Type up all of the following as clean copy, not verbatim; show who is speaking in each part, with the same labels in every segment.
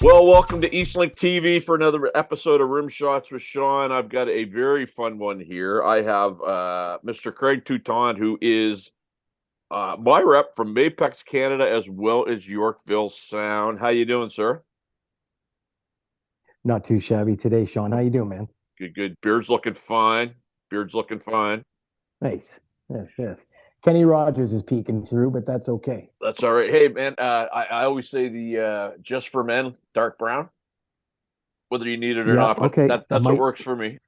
Speaker 1: Well, welcome to Eastlink TV for another episode of Rimshots with Sean. I've got a very fun one here. I have Mr. Craig Toutant, who is my rep from Mapex Canada as well as Yorkville Sound. How you doing, sir?
Speaker 2: Not too shabby today, Sean. How you doing, man?
Speaker 1: Good, good. Beard's looking fine. Beard's looking fine.
Speaker 2: Nice. Yes, yes. Kenny Rogers is peeking through, but that's okay.
Speaker 1: That's all right. Hey, man, I always say the just for men, dark brown, whether you need it or
Speaker 2: Yeah,
Speaker 1: not, but
Speaker 2: okay.
Speaker 1: that's what works for me.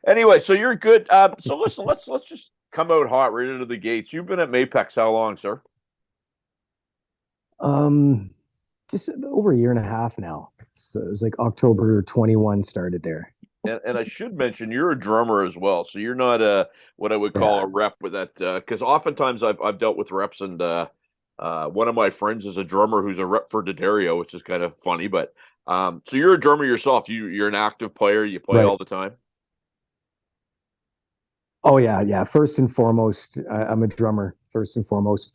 Speaker 1: Anyway, so you're good. So listen, let's just come out hot right into the gates. You've been at Mapex how long, sir?
Speaker 2: Um just over a year and a half now. So it was like October 21 started there.
Speaker 1: And I should mention you're a drummer as well, so you're not a what I would call
Speaker 2: Yeah.
Speaker 1: a rep with that. Because oftentimes I've dealt with reps, and one of my friends is a drummer who's a rep for D'Addario, which is kind of funny. But so you're a drummer yourself. You're an active player. You play
Speaker 2: Right.
Speaker 1: all the time.
Speaker 2: Oh yeah, yeah. First and foremost, I'm a drummer, first and foremost.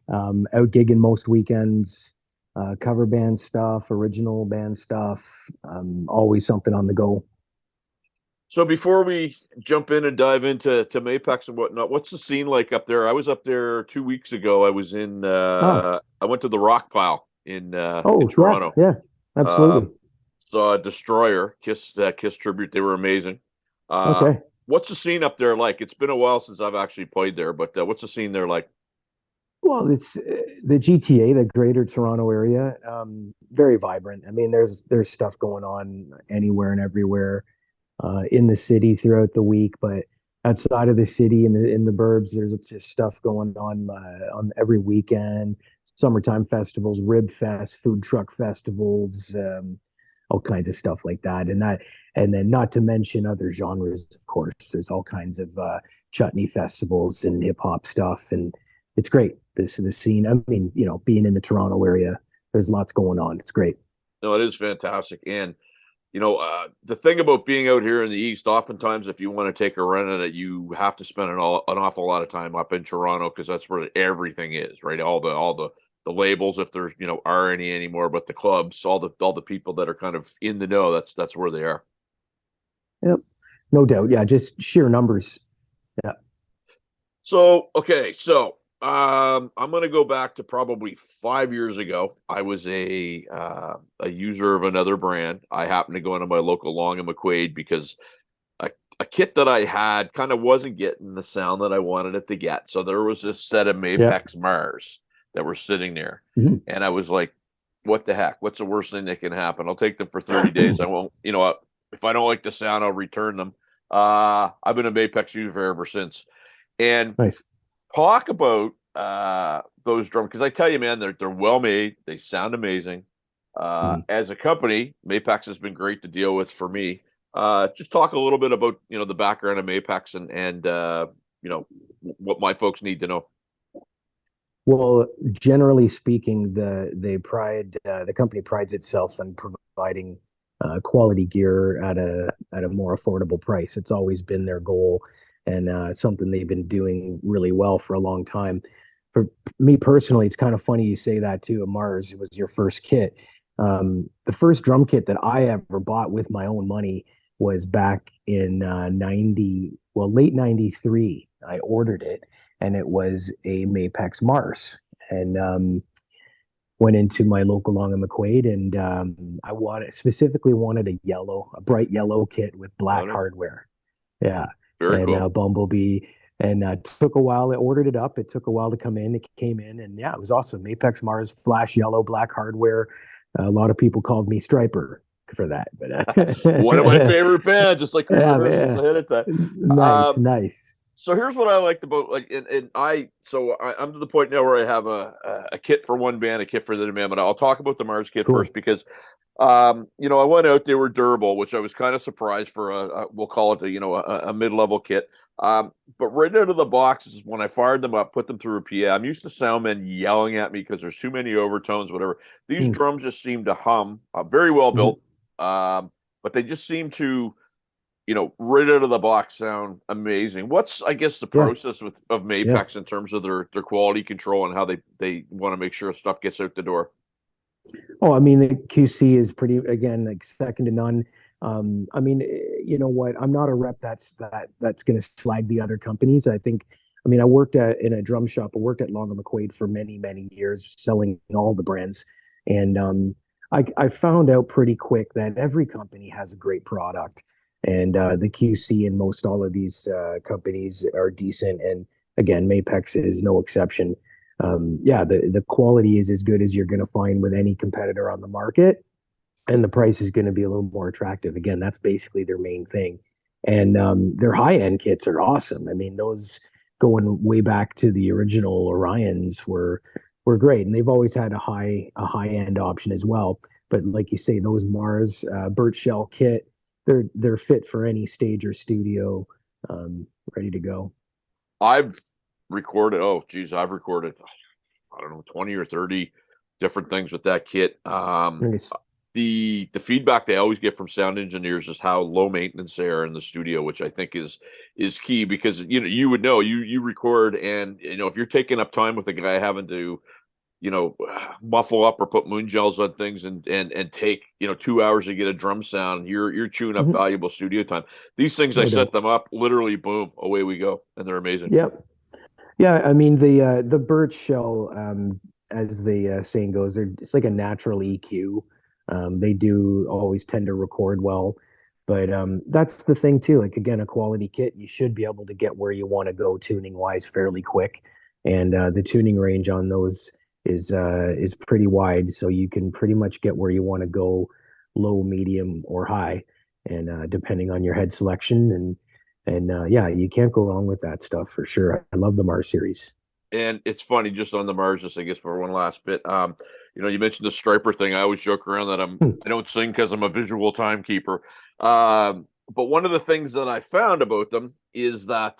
Speaker 2: Out gigging most weekends, cover band stuff, original band stuff, always something on the go.
Speaker 1: So before we jump in and dive into Mapex and whatnot, what's the scene like up there? I was up there 2 weeks ago. I was in
Speaker 2: Oh,
Speaker 1: I went to the Rock Pile in
Speaker 2: oh yeah,
Speaker 1: Toronto.
Speaker 2: yeah, absolutely.
Speaker 1: Saw Destroyer, Kiss tribute. They were amazing. Uh
Speaker 2: Okay.
Speaker 1: what's the scene up there like? It's been a while since I've actually played there, but what's the scene there like?
Speaker 2: Well, it's the GTA, the Greater Toronto Area, very vibrant. I mean, there's stuff going on anywhere and everywhere in the city throughout the week, but outside of the city in the burbs, there's just stuff going on every weekend. Summertime festivals, rib fest, food truck festivals, all kinds of stuff like that, and then not to mention other genres, of course. There's all kinds of chutney festivals and hip hop stuff, and it's great. This is the scene. I mean, being in the Toronto area, there's lots going on. It's great.
Speaker 1: No, it is fantastic. And the thing about being out here in the East, oftentimes if you want to take a run at it, you have to spend an awful lot of time up in Toronto because that's where everything is, right? All the labels, if there's are any anymore, but the clubs, all the people that are kind of in the know, that's where they are.
Speaker 2: Yep, no doubt. Yeah, just sheer numbers. Yeah.
Speaker 1: So okay, so I'm gonna go back to probably 5 years ago. I was a user of another brand. I happened to go into my local Long and McQuaid because a kit that I had kind of wasn't getting the sound that I wanted it to get. So there was this set of
Speaker 2: Yeah.
Speaker 1: Mapex Mars that were sitting there.
Speaker 2: Mhm.
Speaker 1: And I was like, what the heck? What's the worst thing that can happen? I'll take them for 30 days. I won't, if I don't like the sound, I'll return them. I've been a Mapex user ever since. And
Speaker 2: Nice.
Speaker 1: talk about those drums because I tell you, man, they're well made. They sound amazing.
Speaker 2: Mhm.
Speaker 1: As a company, Mapex has been great to deal with for me. Just talk a little bit about the background of Mapex and what my folks need to know.
Speaker 2: Well, generally speaking, the company prides itself on providing quality gear at a more affordable price. It's always been their goal, and something they've been doing really well for a long time. For me personally, it's kind of funny you say that too. Mars, it was your first kit. The first drum kit that I ever bought with my own money was back in 90, well, late 93. I ordered it and it was a Mapex Mars. And went into my local Long and McQuaid, and I specifically wanted a bright yellow kit with
Speaker 1: Oh
Speaker 2: black
Speaker 1: no,
Speaker 2: hardware. Yeah,
Speaker 1: very
Speaker 2: and
Speaker 1: cool.
Speaker 2: Bumblebee, and took a while. I ordered it up. It took a while to come in. It came in, and yeah, it was awesome. Mapex Mars, flash yellow, black hardware. A lot of people called me Striper for that,
Speaker 1: One of my
Speaker 2: but
Speaker 1: favorite bands, just like we
Speaker 2: yeah,
Speaker 1: rehearsals
Speaker 2: man,
Speaker 1: ahead of time.
Speaker 2: nice,
Speaker 1: Um,
Speaker 2: nice.
Speaker 1: so here's what I liked about I'm to the point now where I have a kit for one band, a kit for the other band, but I'll talk about the Mars kit first
Speaker 2: Cool.
Speaker 1: because I went out, they were durable, which I was kind of surprised for we'll call it a mid-level kit. But right out of the boxes, when I fired them up, put them through a PA, I'm used to soundmen yelling at me because there's too many overtones, whatever. These
Speaker 2: Mm,
Speaker 1: drums just seem to hum, very well
Speaker 2: mhm.
Speaker 1: built, but they just seem to right out of the box sound amazing. What's, I guess, the
Speaker 2: Yeah,
Speaker 1: process of
Speaker 2: yeah.
Speaker 1: Mapex in terms of their quality control and how they want to make sure stuff gets out the door?
Speaker 2: Oh, I mean, the QC is pretty, again, like second to none. I mean, you know what? I'm not a rep that's going to slag the other companies. I think, I mean, I worked in a drum shop. I worked at Long and McQuaid for many, many years, selling all the brands, and I found out pretty quick that every company has a great product, and the QC in most all of these companies are decent. And again, Mapex is no exception. Yeah, the quality is as good as you're going to find with any competitor on the market, and the price is going to be a little more attractive. Again, that's basically their main thing, and their high end kits are awesome. I mean, those going way back to the original Orions were great, and they've always had a high end option as well. But like you say, those Mars Birch Shell kit, they're fit for any stage or studio, ready to go.
Speaker 1: I've recorded, oh geez, I've recorded, I don't know, 20 or 30 different things with that kit.
Speaker 2: Nice.
Speaker 1: The feedback they always get from sound engineers is how low maintenance they are in the studio, which I think is key, because you would know, you record, and if you're taking up time with a guy having to muffle up or put moon gels on things, and take 2 hours to get a drum sound, you're chewing up
Speaker 2: Mhm.
Speaker 1: valuable studio time. These things, I
Speaker 2: No
Speaker 1: set
Speaker 2: doubt.
Speaker 1: them up, literally boom, away we go, and they're amazing.
Speaker 2: Yep. Yeah, I mean the birch shell, as the saying goes, it's like a natural EQ. They do always tend to record well, but that's the thing too. Like again, a quality kit, you should be able to get where you want to go tuning wise fairly quick, and the tuning range on those is pretty wide, so you can pretty much get where you want to go, low, medium, or high, and depending on your head selection and yeah, you can't go wrong with that stuff for sure. I love the Mars series.
Speaker 1: And it's funny, just on the Mars, just I guess for one last bit. You mentioned the striper thing. I always joke around that
Speaker 2: Hmm.
Speaker 1: I don't sing because I'm a visual timekeeper. But one of the things that I found about them is that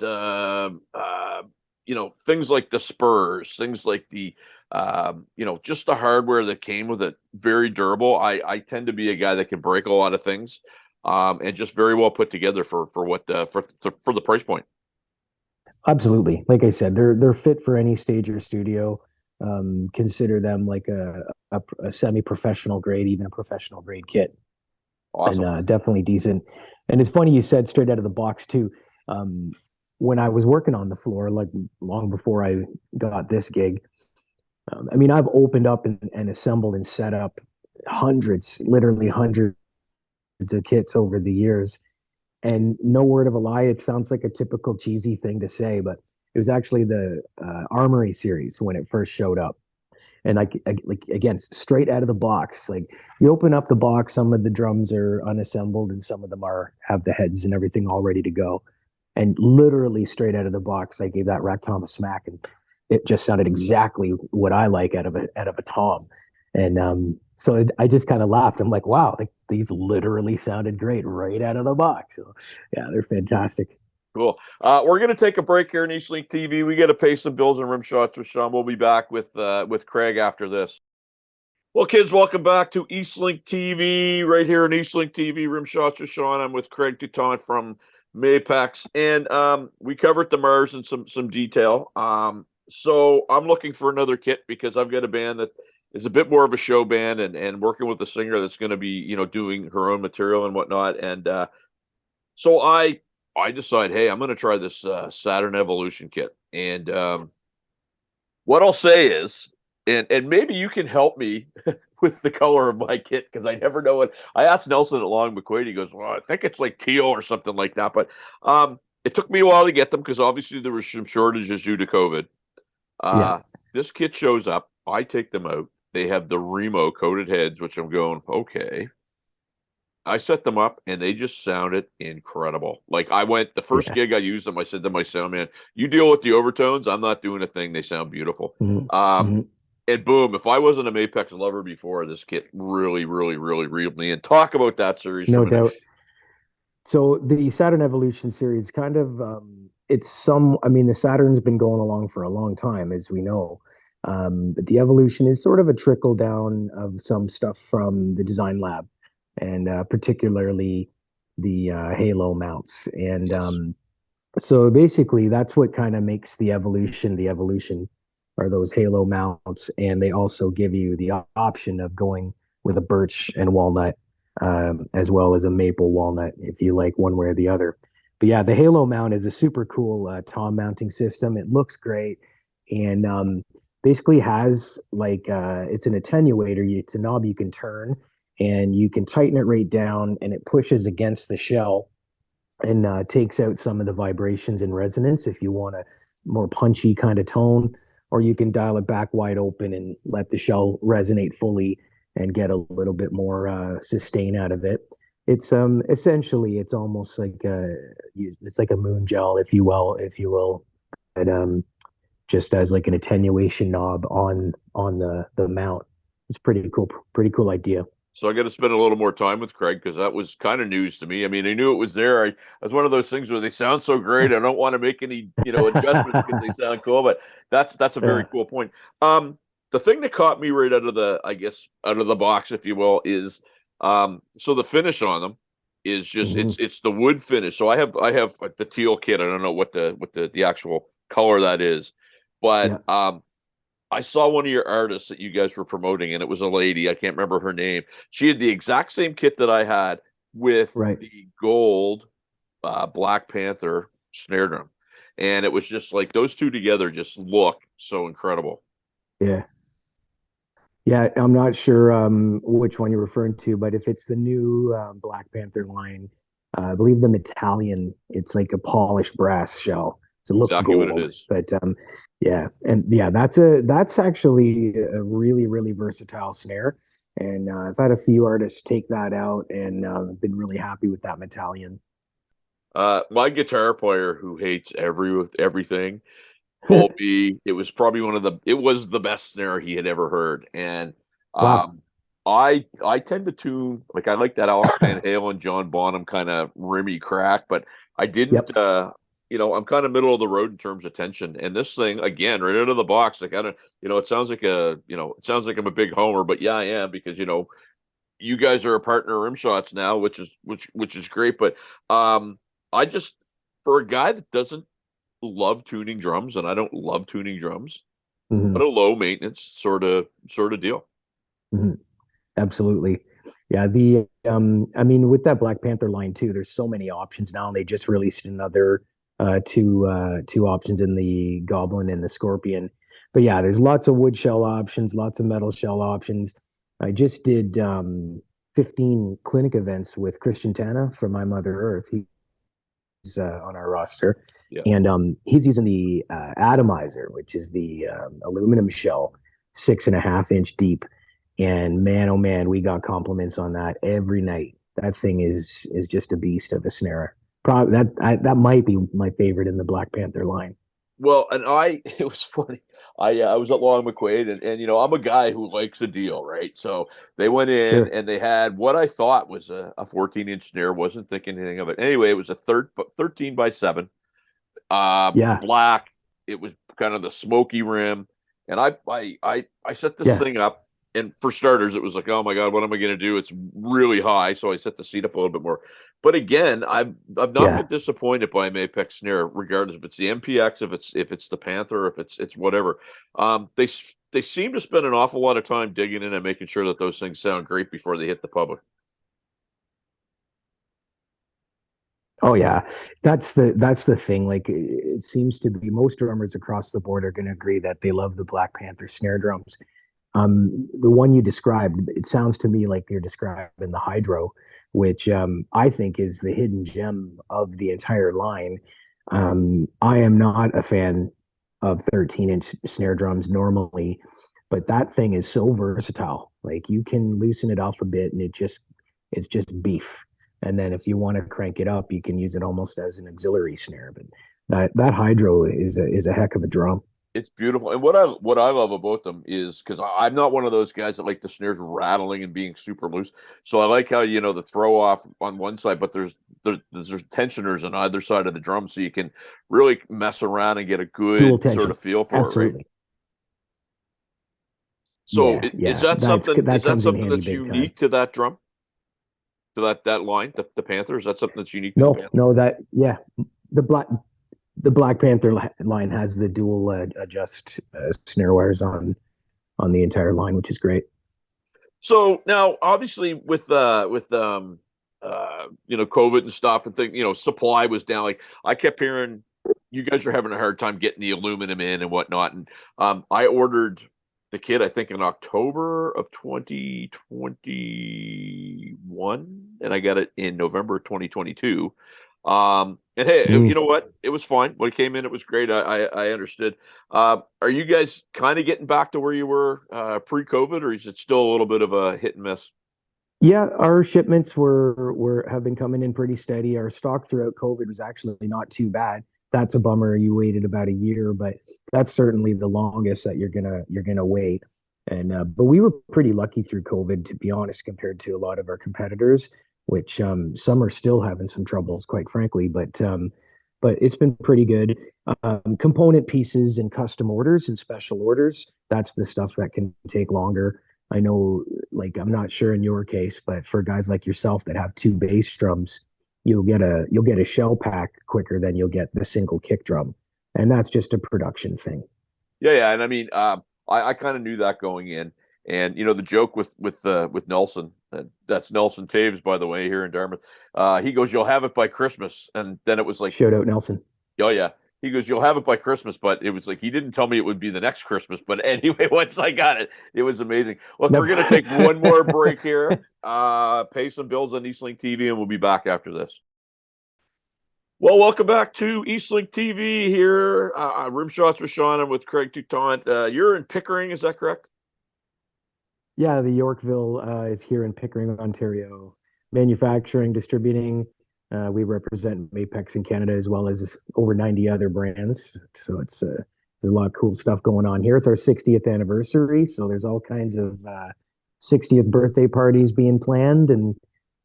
Speaker 1: things like the spurs, things like the just the hardware that came with it, very durable. I tend to be a guy that can break a lot of things, and just very well put together for what for the price point.
Speaker 2: Absolutely. Like I said, they're fit for any stage or studio. Consider them like a semi-professional grade, even a professional grade kit, and
Speaker 1: Awesome.
Speaker 2: definitely decent. And it's funny you said straight out of the box too. Um, when I was working on the floor, like long before I got this gig, I mean, I've opened up and assembled and set up hundreds, literally hundreds of kits over the years. And no word of a lie, it sounds like a typical cheesy thing to say, but it was actually the Armory series when it first showed up. And like again, straight out of the box. Like you open up the box, some of the drums are unassembled, and some of them are have the heads and everything all ready to go. And literally straight out of the box, I gave that rack tom a smack, and it just sounded exactly what I like out of a tom. And I just kind of laughed. I'm like, wow, like these literally sounded great right out of the box. So yeah, they're fantastic.
Speaker 1: Cool. We're gonna take a break here in Eastlink TV. We got to pay some bills and rim shots with Sean. We'll be back with Craig after this. Well, kids, welcome back to Eastlink TV, right here in Eastlink TV. Rim shots with Sean. I'm with Craig Toutant from Mapex, and we covered the Mars in some detail. So I'm looking for another kit because I've got a band that is a bit more of a show band, and working with a singer that's going to be doing her own material and whatnot. And so I decide, hey, I'm going to try this Saturn Evolution kit. And what I'll say is, and maybe you can help me with the color of my kit, because I never know what. I asked Nelson at Long McQuaid. He goes, "Well, I think it's like teal or something like that." But it took me a while to get them because obviously there was some shortages due to COVID.
Speaker 2: Yeah.
Speaker 1: Uh, this kit shows up. I take them out. They have the Remo coated heads, which I'm going, okay. I set them up and they just sounded incredible. Like the first
Speaker 2: Yeah.
Speaker 1: gig I used them, I said to my sound man, you deal with the overtones. I'm not doing a thing. They sound beautiful.
Speaker 2: Mhm.
Speaker 1: Um,
Speaker 2: Mhm.
Speaker 1: and boom, if I wasn't a Mapex lover before, this kit really, really, really reeled me in. Talk about that series for a
Speaker 2: No
Speaker 1: minute.
Speaker 2: doubt. So the Saturn Evolution series kind of it's some I mean the Saturn's been going along for a long time as we know. But the Evolution is sort of a trickle down of some stuff from the design lab and particularly the Halo mounts. And
Speaker 1: Yes.
Speaker 2: so basically that's what kind of makes the Evolution the Evolution. are those halo mounts, and they also give you the option of going with a birch and walnut, as well as a maple walnut if you like one way or the other. But yeah, the halo mount is a super cool tom mounting system. It looks great, and basically has like it's an attenuator. It's a knob you can turn, and you can tighten it right down, and it pushes against the shell and takes out some of the vibrations and resonance if you want a more punchy kind of tone, or you can dial it back wide open and let the shell resonate fully and get a little bit more sustain out of it. It's essentially it's almost like it's like a moon gel, if you will, but just as like an attenuation knob on the mount. It's pretty cool idea.
Speaker 1: So I got to spend a little more time with Craig because that was kind of news to me. I mean, I knew it was there. I was one of those things where they sound so great. I don't want to make any, adjustments because they sound cool, but that's a very
Speaker 2: Yeah.
Speaker 1: cool point. The thing that caught me right out of I guess, out of the box, if you will, is so the finish on them is just
Speaker 2: Mhm.
Speaker 1: it's the wood finish. So I have like the teal kit. I don't know what the actual color that is, but
Speaker 2: Yeah.
Speaker 1: I saw one of your artists that you guys were promoting, and it was a lady. I can't remember her name. She had the exact same kit that I had with
Speaker 2: Right.
Speaker 1: the gold Black Panther snare drum. And it was just like those two together just look so incredible.
Speaker 2: Yeah. Yeah, I'm not sure which one you're referring to, but if it's the new Black Panther line, I believe the Metallion, it's like a polished brass shell. So it looks
Speaker 1: Exactly what it
Speaker 2: gold.
Speaker 1: is.
Speaker 2: But yeah, and yeah, that's actually a really, really versatile snare. And I've had a few artists take that out and been really happy with that Metallion.
Speaker 1: My guitar player who hates everything told me it was the best snare he had ever heard. And
Speaker 2: Wow.
Speaker 1: um I tend to tune like I like that Alex Van Halen, John Bonham kind of rimmy crack, but I didn't
Speaker 2: Yep.
Speaker 1: I'm kind of middle of the road in terms of tension. And this thing, again, right out of the box, like I don't, it sounds like it sounds like I'm a big homer, but yeah, I am because you guys are a partner of Rimshots now, which is great. But I just for a guy that doesn't love tuning drums, and I don't love tuning drums,
Speaker 2: Hmm.
Speaker 1: what a low maintenance sort of deal.
Speaker 2: Hmm. Absolutely. Yeah, the I mean with that Black Panther line too, there's so many options now, and they just released another two options in the Goblin and the Scorpion. But yeah, there's lots of wood shell options, lots of metal shell options. I just did 15 clinic events with Christian Tana from My Mother Earth. He's on our roster,
Speaker 1: Yeah.
Speaker 2: and he's using the atomizer, which is the aluminum shell, 6.5 inch deep. And man, oh man, we got compliments on that every night. That thing is just a beast of a snare. Probably that might be my favorite in the Black Panther line.
Speaker 1: Well, and it was funny. I was at Long McQuaid, and I'm a guy who likes a deal, right? So they went in
Speaker 2: Sure.
Speaker 1: and they had what I thought was a 14-inch snare. Wasn't thinking anything of it. Anyway, it was a 13 by 7,
Speaker 2: Yeah.
Speaker 1: black. It was kind of the smoky rim, and I set this
Speaker 2: Yeah.
Speaker 1: thing up. And for starters, it was like, oh my god, what am I going to do? It's really high, so I set the seat up a little bit more. But again, I've not
Speaker 2: Yeah.
Speaker 1: been disappointed by a Mapex snare, regardless if it's the MPX, if it's the Panther, if it's whatever. They seem to spend an awful lot of time digging in and making sure that those things sound great before they hit the public.
Speaker 2: Oh yeah. That's the thing. Like it seems to be most drummers across the board are going to agree that they love the Black Panther snare drums. The one you described, it sounds to me like you're describing the Hydro, which I think is the hidden gem of the entire line. I am not a fan of 13-inch snare drums normally, but that thing is so versatile. Like you can loosen it off a bit and it's just beef. And then if you want to crank it up, you can use it almost as an auxiliary snare. But that Hydro is a heck of a drum.
Speaker 1: It's beautiful, and what I love about them is because I'm not one of those guys that like the snares rattling and being super loose. So I like how the throw off on one side, but there's tensioners on either side of the drum, so you can really mess around and get a
Speaker 2: Dual
Speaker 1: good sort
Speaker 2: tension.
Speaker 1: of feel for it, right?
Speaker 2: Absolutely.
Speaker 1: So
Speaker 2: Yeah,
Speaker 1: is
Speaker 2: yeah.
Speaker 1: that something? Is
Speaker 2: That
Speaker 1: that
Speaker 2: comes in
Speaker 1: something
Speaker 2: handy
Speaker 1: that's
Speaker 2: big time.
Speaker 1: unique to that drum, to that line, the Panther? Is that something that's unique to the
Speaker 2: No,
Speaker 1: Panther?
Speaker 2: no, that yeah. The black the Black Panther line has the dual adjust snare wires on the entire line, which is great.
Speaker 1: So now, obviously, with COVID and stuff and thing, supply was down. Like I kept hearing, you guys are having a hard time getting the aluminum in and whatnot. And I ordered the kit, I think, in October of 2021, and I got it in November 2022. And hey, you know what? It was fine. When it came in, it was great. I understood. Are you guys kind of getting back to where you were pre-COVID, or is it still a little bit of a hit and miss?
Speaker 2: Yeah, our shipments were have been coming in pretty steady. Our stock throughout COVID was actually not too bad. That's a bummer. You waited about a year, but that's certainly the longest that you're gonna wait. And but we were pretty lucky through COVID, to be honest, compared to a lot of our competitors, which some are still having some troubles, quite frankly. But it's been pretty good. Component pieces and custom orders and special orders, that's the stuff that can take longer. I know, like, I'm not sure in your case, but for guys like yourself that have two bass drums, you'll get a shell pack quicker than you'll get the single kick drum, and that's just a production thing.
Speaker 1: Yeah. And I mean, I kind of knew that going in, and the joke with Nelson, that's Nelson Taves, by the way, here in Dartmouth. He goes, "You'll have it by Christmas," and then it was like,
Speaker 2: Shout out Nelson.
Speaker 1: "Oh yeah." He goes, "You'll have it by Christmas," but it was like he didn't tell me it would be the next Christmas. But anyway, once I got it, it was amazing. Look, we're gonna take one more break here, pay some bills on Eastlink TV, and we'll be back after this. Well, welcome back to Eastlink TV here. Rimshots with Sean and with Craig Toutant. You're in Pickering, is that correct?
Speaker 2: Yeah, the Yorkville is here in Pickering, Ontario. Manufacturing, distributing. We represent Mapex in Canada as well as over 90 other brands. So there's a lot of cool stuff going on here. It's our 60th anniversary, so there's all kinds of 60th birthday parties being planned and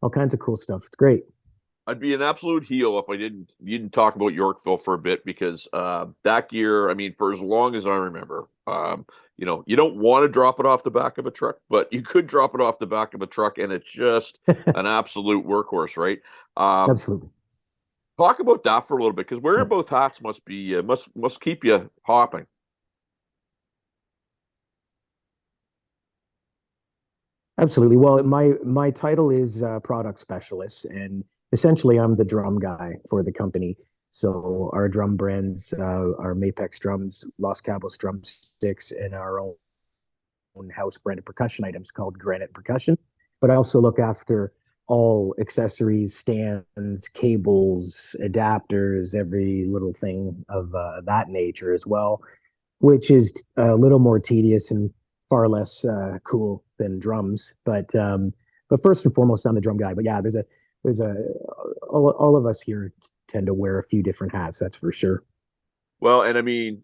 Speaker 2: all kinds of cool stuff. It's great.
Speaker 1: I'd be an absolute heel if I didn't talk about Yorkville for a bit because that gear, I mean, for as long as I remember, you don't want to drop it off the back of a truck, but you could drop it off the back of a truck, and it's just an absolute workhorse, right?
Speaker 2: Absolutely.
Speaker 1: Talk about that for a little bit because wearing both hats must be must keep you hopping.
Speaker 2: Absolutely. Well, my title is product specialist, and essentially I'm the drum guy for the company. So our drum brands are Mapex drums, Los Cabos drumsticks, and our own house branded percussion items called Granite Percussion. But I also look after all accessories, stands, cables, adapters, every little thing of that nature as well, which is a little more tedious and far less cool than drums. But first and foremost, I'm the drum guy. But yeah, there's a all of us here tend to wear a few different hats. That's for sure.
Speaker 1: Well, and I mean,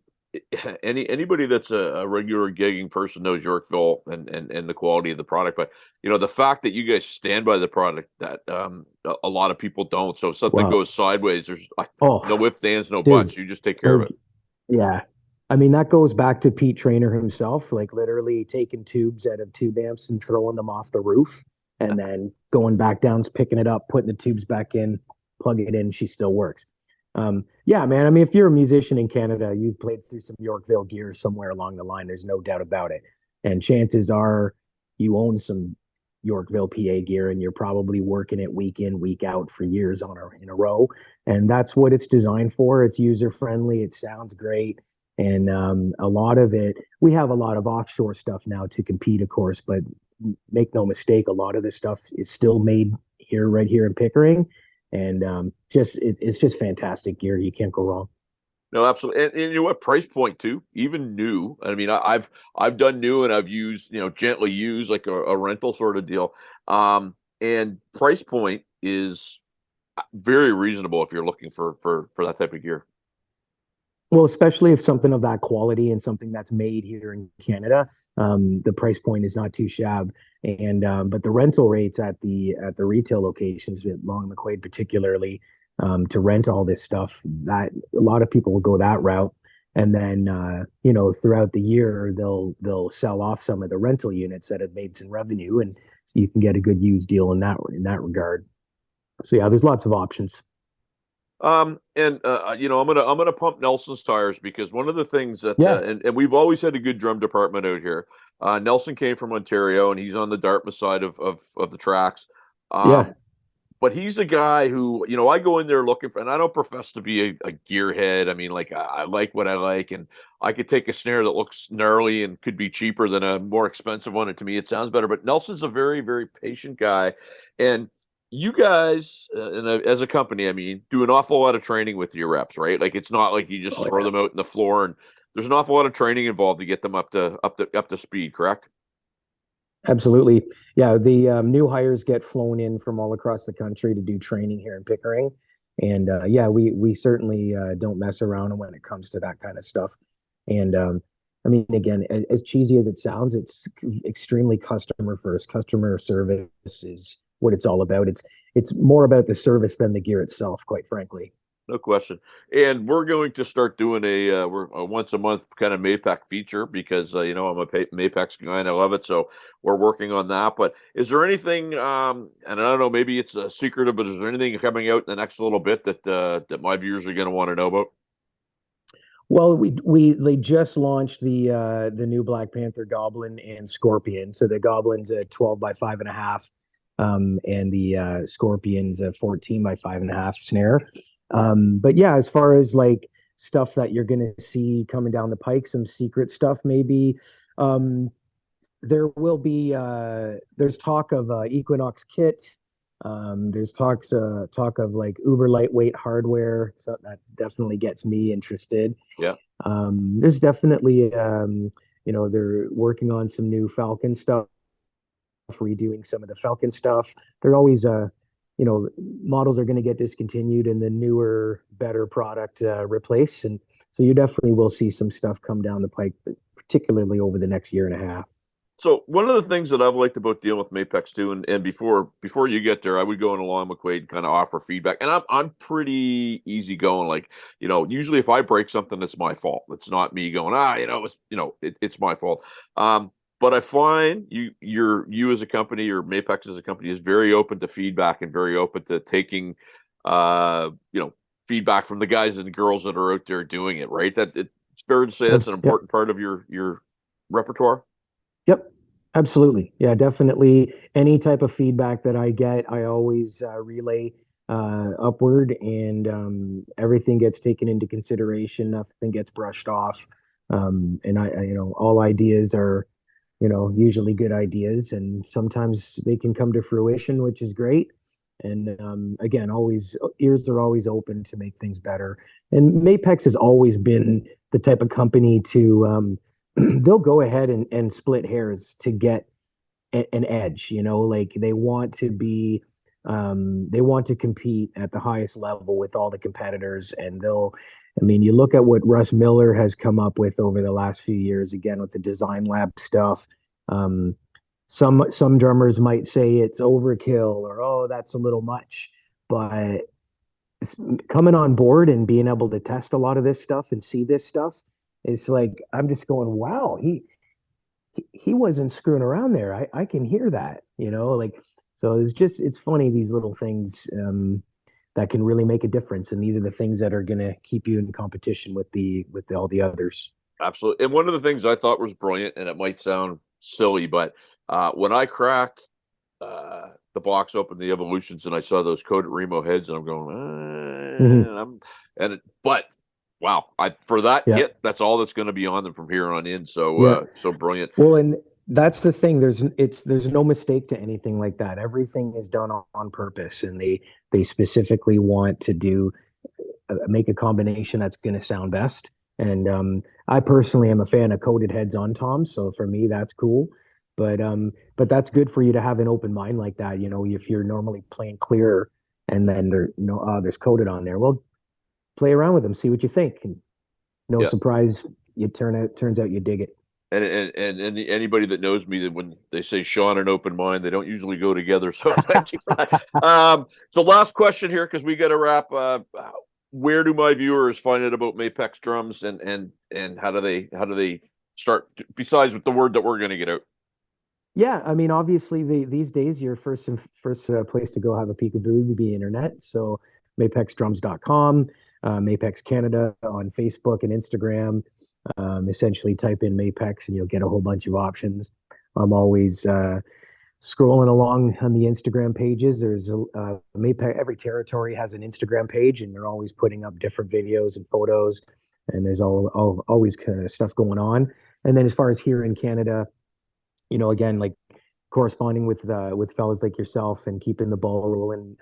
Speaker 1: anybody that's a regular gigging person knows Yorkville and the quality of the product. But the fact that you guys stand by the product that a lot of people don't. So if something
Speaker 2: Wow.
Speaker 1: goes sideways, there's no
Speaker 2: Oh,
Speaker 1: ifs, ands, no
Speaker 2: dude.
Speaker 1: buts. You just take care of
Speaker 2: Oh,
Speaker 1: it.
Speaker 2: yeah. I mean, that goes back to Pete Trainer himself, like literally taking tubes out of tube amps and throwing them off the roof and then going back down, picking it up, putting the tubes back in, plugging it in, she still works. Yeah, man. I mean, if you're a musician in Canada, you've played through some Yorkville gear somewhere along the line. There's no doubt about it. And chances are you own some Yorkville PA gear and you're probably working it week in, week out for years in a row. And that's what it's designed for. It's user friendly. It sounds great. And a lot of it, we have a lot of offshore stuff now to compete, of course, but make no mistake, a lot of this stuff is still made here, right here in Pickering. And it's just fantastic gear. You can't go wrong.
Speaker 1: No, absolutely. And you know what? Price point too, even new. I mean, I've done new and I've used, gently used like a rental sort of deal. And price point is very reasonable if you're looking for that type of gear.
Speaker 2: Well, especially if something of that quality and something that's made here in Canada, the price point is not too shabby. And but the rental rates at the retail locations, at Long McQuaid particularly, to rent all this stuff, that a lot of people will go that route. And then throughout the year they'll sell off some of the rental units that have made some revenue, and so you can get a good used deal in that regard. So yeah, there's lots of options.
Speaker 1: And I'm gonna pump Nelson's tires because one of the things that
Speaker 2: Yeah,
Speaker 1: and we've always had a good drum department out here. Nelson came from Ontario and he's on the Dartmouth side of the tracks.
Speaker 2: yeah.
Speaker 1: Um, but he's a guy who, I go in there looking for, and I don't profess to be a gearhead. I mean, like I like what I like, and I could take a snare that looks gnarly and could be cheaper than a more expensive one. And to me, it sounds better. But Nelson's a very, very patient guy, and you guys, as a company, I mean, do an awful lot of training with your reps, right? Like it's not like you just
Speaker 2: Oh
Speaker 1: throw
Speaker 2: yeah.
Speaker 1: them out in the floor, and there's an awful lot of training involved to get them up to speed. Correct?
Speaker 2: Absolutely. Yeah, the new hires get flown in from all across the country to do training here in Pickering. And yeah, we certainly don't mess around when it comes to that kind of stuff. And I mean, again, as cheesy as it sounds, it's extremely customer first. Customer service is what it's all about. It's more about the service than the gear itself, quite frankly.
Speaker 1: No question. And we're going to start doing we're a once a month kind of Mapex feature because I'm a Mapex guy and I love it. So we're working on that. But is there anything? And I don't know, maybe it's a secret, but is there anything coming out in the next little bit that my viewers are going to want to know about?
Speaker 2: Well, we they just launched the new Black Panther Goblin and Scorpion. So the Goblin's a 12 by 5.5, and the Scorpion's a 14 by 5.5 snare. But yeah, as far as like stuff that you're gonna see coming down the pike, some secret stuff maybe. Um, there will be there's talk of Equinox kit. There's talk of like uber lightweight hardware, so that definitely gets me interested.
Speaker 1: Yeah.
Speaker 2: There's definitely, they're working on some new Falcon stuff, redoing some of the Falcon stuff. They're always, models are going to get discontinued and the newer, better product replaced. And so you definitely will see some stuff come down the pike, particularly over the next year and a half.
Speaker 1: So one of the things that I've liked about dealing with Mapex too, and before you get there, I would go in along McQuaid and kind of offer feedback, and I'm pretty easy going. Like usually if I break something, it's my fault. It's not me going it's my fault. But I find you as a company or Mapex as a company is very open to feedback and very open to taking feedback from the guys and girls that are out there doing it. Right? That it's fair to say that's an
Speaker 2: Yep.
Speaker 1: important part of your repertoire.
Speaker 2: Yep. Absolutely. Yeah, definitely. Any type of feedback that I get, I always relay upward, and everything gets taken into consideration. Nothing gets brushed off. And all ideas are, usually good ideas, and sometimes they can come to fruition, which is great. And again, always ears are always open to make things better. And Mapex has always been the type of company to they'll go ahead and split hairs to get an edge, like they want to compete at the highest level with all the competitors. And I mean, you look at what Russ Miller has come up with over the last few years, again with the design lab stuff. um, some drummers might say it's overkill, or oh, that's a little much, but coming on board and being able to test a lot of this stuff and see this stuff, it's like I'm just going, wow, he wasn't screwing around there. I can hear that, like, so it's funny, these little things that can really make a difference. And these are the things that are going to keep you in competition with all the others.
Speaker 1: Absolutely. And one of the things I thought was brilliant, and it might sound silly, but when I cracked the box open, the Evolutions, and I saw those coated Remo heads, and I'm going,
Speaker 2: Hmm.
Speaker 1: but wow, for that
Speaker 2: Yeah.
Speaker 1: kit, that's all that's going to be on them from here on in. So,
Speaker 2: Yeah.
Speaker 1: so brilliant.
Speaker 2: Well, and that's the thing. There's no mistake to anything like that. Everything is done on purpose, and they specifically want to make a combination that's going to sound best. And I personally am a fan of coated heads on toms, so for me that's cool. But that's good for you to have an open mind like that. If you're normally playing clear and then there's coated on there, well, play around with them, see what you think, and no
Speaker 1: Yeah.
Speaker 2: surprise, turns out you dig it.
Speaker 1: And anybody that knows me, that when they say Sean and open mind, they don't usually go together. So thank you for that. So last question here, because we got to wrap. Where do my viewers find out about Mapex drums, and how do they start, besides with the word that we're going to get out?
Speaker 2: Yeah, I mean, obviously, these days, your first place to go have a peekaboo would be internet. So mapexdrums.com, Mapex Canada on Facebook and Instagram. Essentially type in Mapex and you'll get a whole bunch of options. I'm always scrolling along on the Instagram pages. There's Mapex, every territory has an Instagram page, and they're always putting up different videos and photos, and there's always kind of stuff going on. And then as far as here in Canada, again, like corresponding with fellas like yourself and keeping the ball rolling,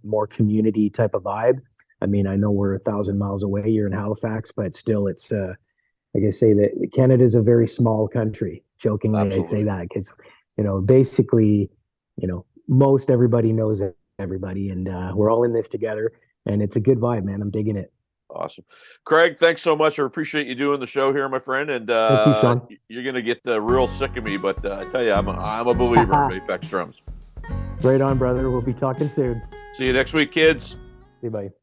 Speaker 2: more community type of vibe. I mean, I know we're 1,000 miles away. You're in Halifax, but still, it's like I say that Canada is a very small country. Jokingly,
Speaker 1: Absolutely.
Speaker 2: I say that because basically, most everybody knows everybody, and we're all in this together, and it's a good vibe, man. I'm digging it.
Speaker 1: Awesome. Craig, thanks so much. I appreciate you doing the show here, my friend. And
Speaker 2: Thank you, Sean.
Speaker 1: you're going to get real sick of me, but I tell you, I'm a believer in Mapex drums.
Speaker 2: Right on, brother. We'll be talking soon.
Speaker 1: See you next week, kids.
Speaker 2: See you, bye.